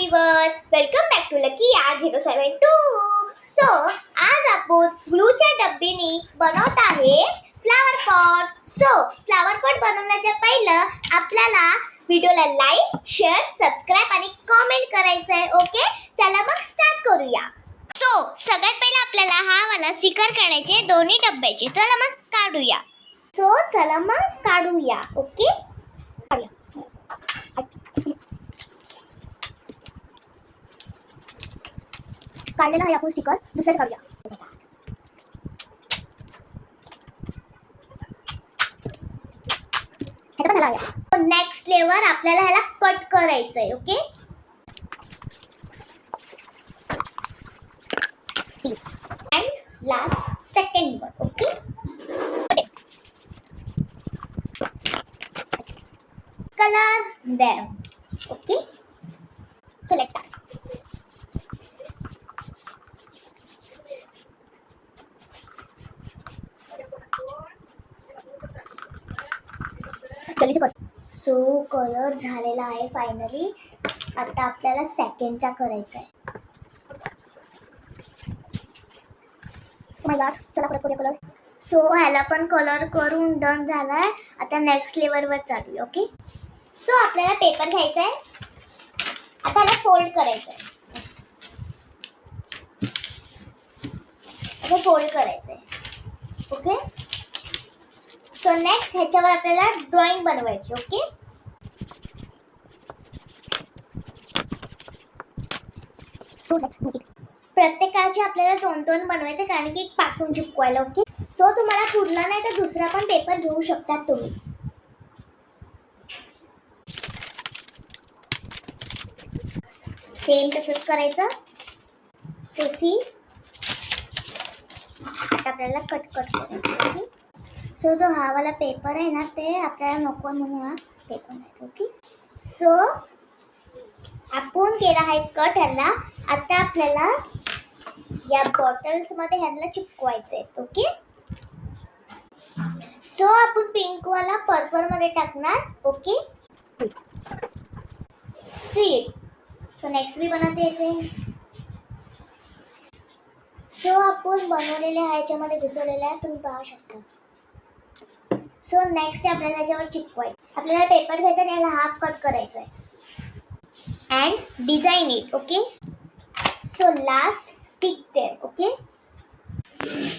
Everyone, welcome back to lucky R072. So आज आपण ग्लूच्या डब्बीने बनवत आहे flower pot. So flower pot बनवण्याच्या पहिलं आपल्याला व्हिडिओला लाईक, शेअर, सबस्क्राईब आणि कमेंट करायचं आहे. ओके, चला मग स्टार्ट करूया. सो सगळ्यात पहिला आपल्याला हा वाला स्टिकर काढायचे दोन्ही डब्याचे. चला मग काढूया. सो चला मग काढूया. ओके, काढलेला आहे आपण स्टिकर. दुसऱ्याच काढूया. नेक्स्ट लेवर आपल्याला ह्याला कट करायचंय. ओके, अँड लास्ट सेकंड वर. Okay, colour there. Okay, so let's start. So colour झालेला आहे फायनली. आता आपल्याला सेकंडचा करायचा आहे. मला चला परत करूया कलर. सो ह्याला पण कलर करून डन झालाय. आता नेक्स्ट लेवलवर चालूया. ओके, सो आपल्याला पेपर घ्यायचा आहे. आता ह्याला फोल्ड करायचं आहे. आता फोल्ड करायचं आहे. ओके, सो नेक्स्ट ह्याच्यावर आपल्याला ड्रॉइंग बनवायची. ओके, सो प्रत्येकाचे आपल्याला दोन दोन बनवायचे कारण की एक पाठवून चिपकवायला. ओके, सो तुम्हाला पुरला नाही तर दुसरा पण पेपर घेऊ शकतात तुम्ही. सेम तसंच करायचं. सो सी आता आपल्याला कट करायचं. ओके, सो जो हा वाला पेपर आहे ना ते आपल्याला नको म्हणून हा पेपर घ्यायचा. ओके, सो आपण केला आहे कट ह्याला. आता आपल्याला या बॉटल्स मध्ये ह्याला चिपकवायचं आहे. ओके, सो आपण पिंक वाला पर्पल मध्ये टाकणार. Okay, see. सो नेक्स्ट मी बनवते येते. सो आपण बनवलेले आहे याच्यामध्ये घुसवलेले आहे, तुम्ही पाहू शकता. सो नेक्स्ट आपल्याला याच्यावर चिपकवायचं. आपल्याला पेपर घ्यायचा आणि याला हाफ कट करायचं आहे and design it. Okay, so last stick there. Okay,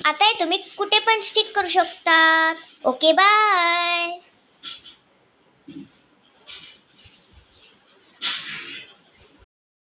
आता हे तुम्ही कुठे पण स्टिक करू शकता. Okay, bye.